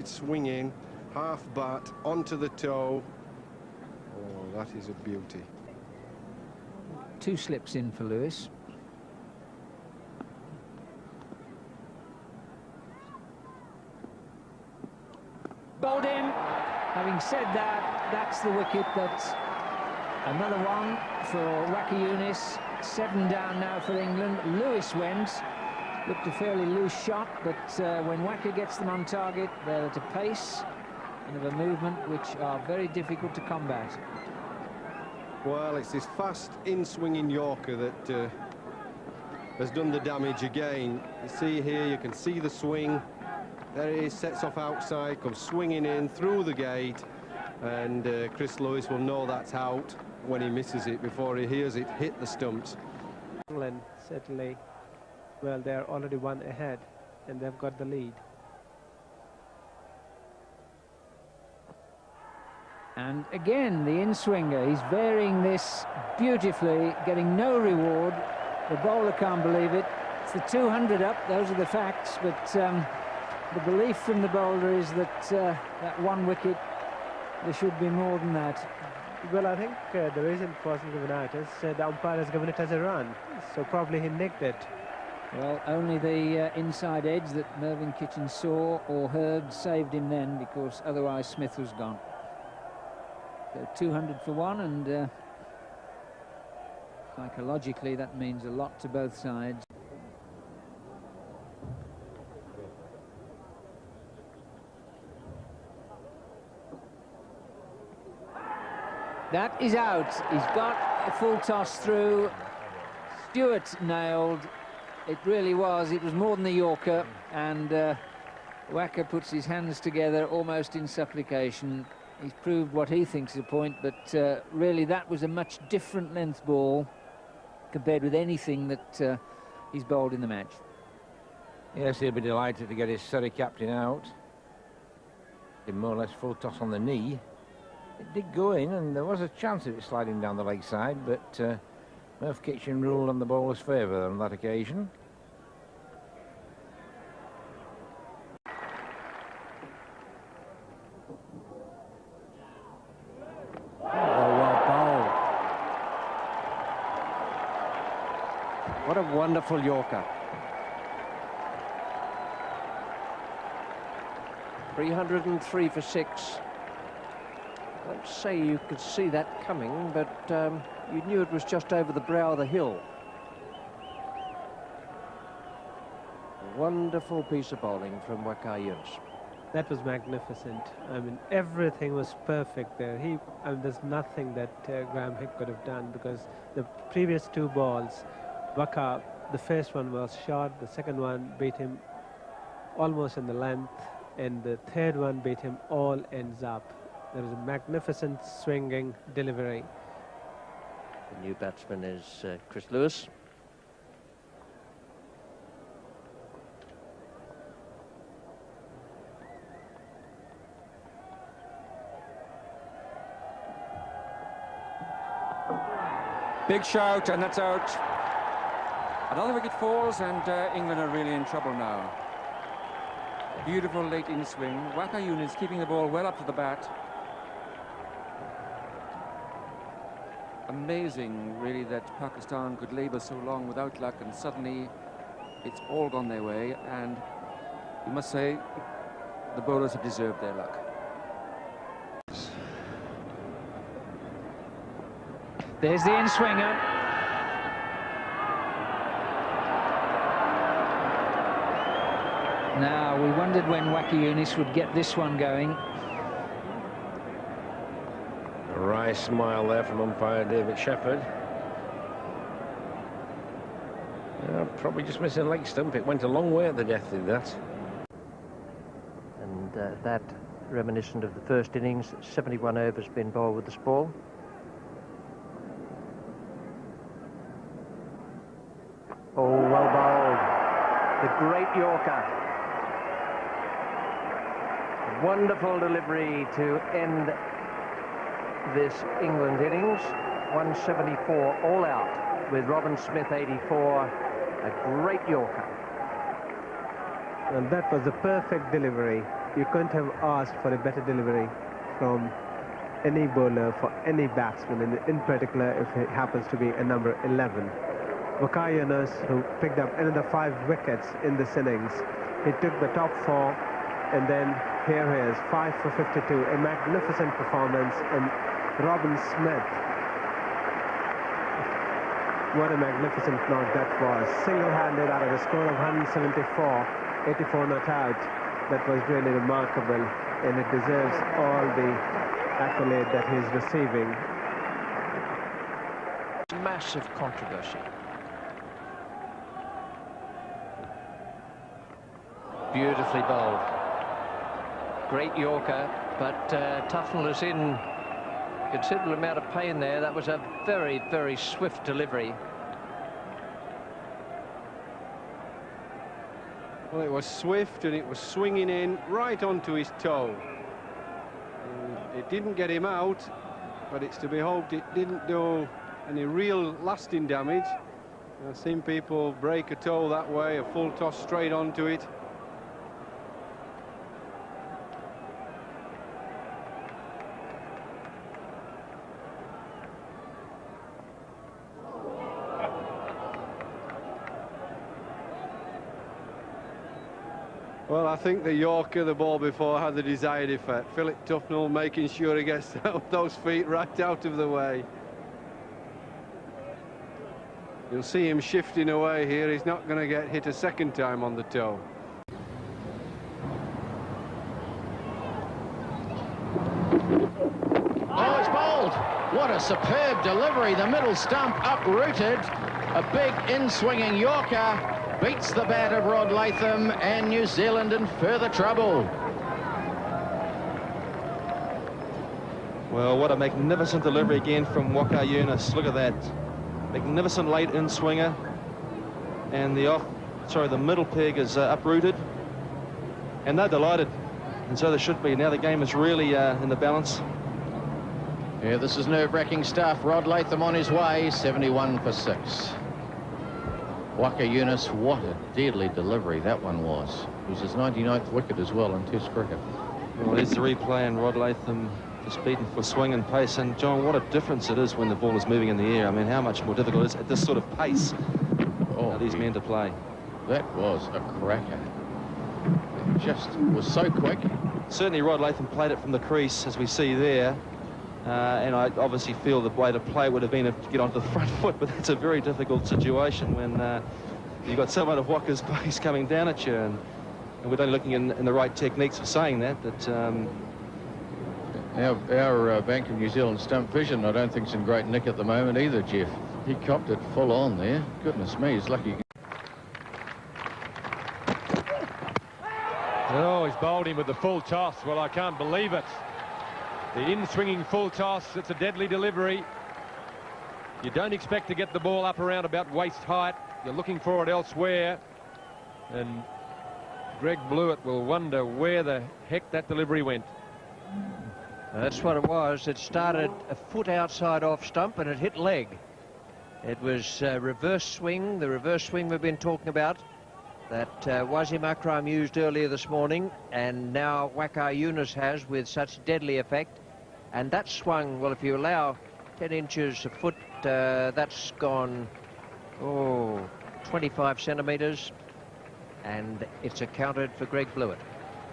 Swinging, half bat, onto the toe. Oh, that is a beauty. 2 slips in for Lewis. Bowled in. Having said that, that's the wicket. That's another one for Waqar Younis. 7 down now for England. Lewis went. Looked a fairly loose shot, but when Waqar gets them on target, they're at a pace and of a movement which are very difficult to combat. Well, it's this fast in-swinging Yorker that has done the damage again. You see here, you can see the swing. There it is, sets off outside, comes swinging in through the gate, and Chris Lewis will know that's out when he misses it before he hears it hit the stumps. England, certainly. Well, they're already 1 ahead, and they've got the lead. And again, the in-swinger, he's varying this beautifully, getting no reward. The bowler can't believe it. It's the 200 up, those are the facts, but the belief from the bowler is that that 1 wicket, there should be more than that. Well, I think the reason it wasn't given out is the umpire has given it as a run, so probably he nicked it. Well, only the inside edge that Mervyn Kitchen saw or heard saved him then, because otherwise Smith was gone. So 200 for 1, and psychologically that means a lot to both sides. That is out. He's got a full toss through. Stewart nailed. It really was. It was more than a Yorker, and Waqar puts his hands together almost in supplication. He's proved what he thinks is a point, but really that was a much different length ball compared with anything that he's bowled in the match. Yes, he'll be delighted to get his Surrey captain out. Did more or less full toss on the knee. It did go in, and there was a chance of it sliding down the leg side, but Merv Kitchen ruled on the bowler's favour on that occasion. What a wonderful Yorker. 303 for 6. I don't say you could see that coming, but you knew it was just over the brow of the hill. Wonderful piece of bowling from Waqar Younis. That was magnificent. I mean, everything was perfect there. I mean, there's nothing that Graham Hick could have done, because the previous 2 balls, Waqar, the first one was short, the second one beat him almost in the length, and the third one beat him all ends up. There was a magnificent swinging delivery. The new batsman is Chris Lewis. Big shout, and that's out. Another wicket falls, and England are really in trouble now. Beautiful late in swing. Waqar Younis keeping the ball well up to the bat. Amazing, really, that Pakistan could labour so long without luck, and suddenly it's all gone their way, and you must say the bowlers have deserved their luck. There's the in-swinger. Now, we wondered when Waqar Younis would get this one going. A wry smile there from umpire David Shepherd. Probably just missing a leg stump. It went a long way at the death, did that. And that reminiscent of the first innings. 71 overs been bowled with this ball. Oh, well bowled. The great Yorker. Wonderful delivery to end this England innings. 174 all out with Robin Smith 84. A great Yorker. And that was a perfect delivery. you couldn't have asked for a better delivery from any bowler for any batsman, and in particular if it happens to be a number 11. Waqar Younis, who picked up another 5 wickets in this innings. He took the top 4, and then here he is, 5 for 52, a magnificent performance. And Robin Smith, what a magnificent knock that was, single-handed out of a score of 174, 84 not out. That was really remarkable, and it deserves all the accolade that he's receiving. Massive controversy. Beautifully bowled. Great Yorker, but Tufnell is in considerable amount of pain there. That was a very, very swift delivery. Well, it was swift and it was swinging in right onto his toe. And it didn't get him out, but it's to be hoped it didn't do any real lasting damage. I've seen people break a toe that way, a full toss straight onto it. Well, I think the Yorker, the ball before, had the desired effect. Philip Tufnell making sure he gets those feet right out of the way. You'll see him shifting away here. He's not going to get hit a second time on the toe. Oh, it's bowled. What a superb delivery. The middle stump uprooted. A big in-swinging Yorker. Beats the bat of Rod Latham, and New Zealand in further trouble. Well, what a magnificent delivery again from Waqar Younis. Look at that. Magnificent late in swinger. And the middle peg is uprooted. And they're delighted. And so they should be. Now the game is really in the balance. Yeah, this is nerve-wracking stuff. Rod Latham on his way, 71 for 6. Waqar Younis, what a deadly delivery that one was. It was his 99th wicket as well in Test cricket. Well, there's the replay, and Rod Latham just beaten for swing and pace. And John, what a difference it is when the ball is moving in the air. I mean, how much more difficult it is at this sort of pace for these men to play. That was a cracker. It just was so quick. Certainly Rod Latham played it from the crease, as we see there. And I obviously feel the way to play would have been to get onto the front foot, but that's a very difficult situation when you've got someone of Waqar's pace coming down at you, and we're only looking in the right techniques for saying that. But our Bank of New Zealand stump vision, I don't think it's in great nick at the moment either, Jeff. He copped it full on there. Goodness me, he's lucky. Oh, he's bowled him with the full toss. Well, I can't believe it. The in-swinging full toss, it's a deadly delivery. You don't expect to get the ball up around about waist height. You're looking for it elsewhere. And Greg Blewett will wonder where the heck that delivery went. That's what it was. It started a foot outside off stump and it hit leg. It was reverse swing, the reverse swing we've been talking about, that Wasim Akram used earlier this morning, and now Waqar Younis has with such deadly effect. And that swung, well, if you allow 10 inches a foot, that's gone, 25 centimetres, and it's accounted for Greg Blewett.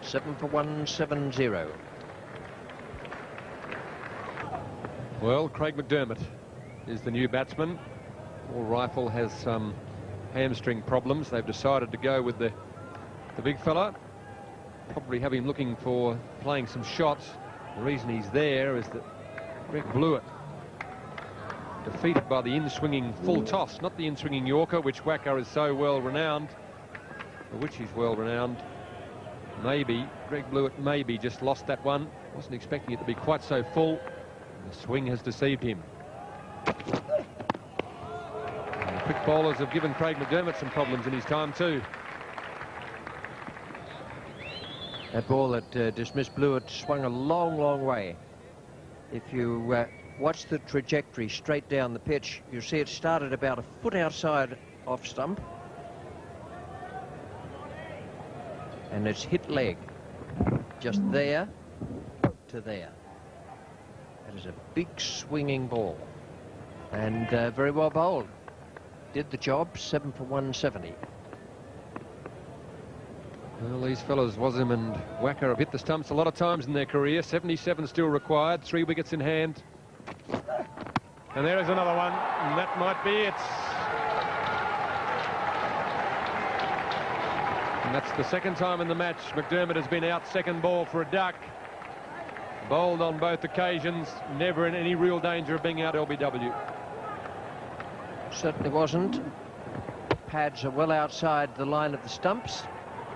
7 for 170. Well, Craig McDermott is the new batsman. All Rifle has some hamstring problems. They've decided to go with the big fella. Probably have him looking for playing some shots. The reason he's there is that Greg Blewett, defeated by the in-swinging full toss, not the in-swinging Yorker, which Waqar is so well renowned, for which he's well renowned. Maybe Greg Blewett maybe just lost that one. Wasn't expecting it to be quite so full. The swing has deceived him. And the quick bowlers have given Craig McDermott some problems in his time too. That ball that dismissed Blewett swung a long, long way. If you watch the trajectory straight down the pitch, you see it started about a foot outside off stump. And it's hit leg. just there to there. That is a big swinging ball, and very well bowled. Did the job. 7 for 170. Well, these fellows, Wasim and Waqar, have hit the stumps a lot of times in their career. 77 still required, 3 wickets in hand. And there is another one, and that might be it. And that's the second time in the match McDermott has been out second ball for a duck. Bowled on both occasions, never in any real danger of being out LBW. Certainly wasn't. Pads are well outside the line of the stumps.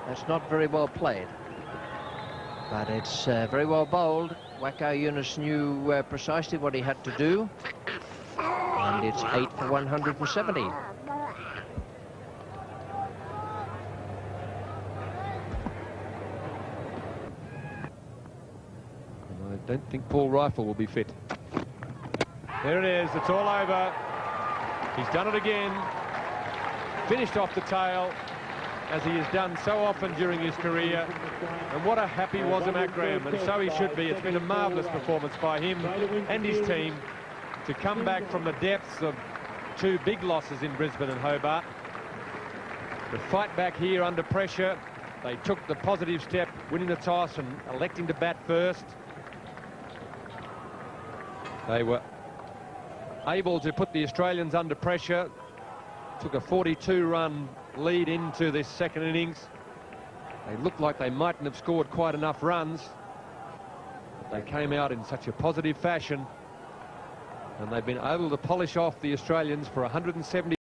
That's not very well played, but it's very well bowled. Waqar Younis knew precisely what he had to do, and it's 8 for 170. I don't think Paul Rifle will be fit. There it is, it's all over. He's done it again. Finished off the tail, as he has done so often during his career. And what a happy Wasim Akram, and so he should be. It's been a marvellous performance by him and his team to come back from the depths of 2 big losses in Brisbane and Hobart. To fight back here under pressure. They took the positive step, winning the toss and electing to bat first. They were able to put the Australians under pressure. Took a 42-run lead into this second innings. They looked like they mightn't have scored quite enough runs, but they came out in such a positive fashion, and they've been able to polish off the Australians for 170.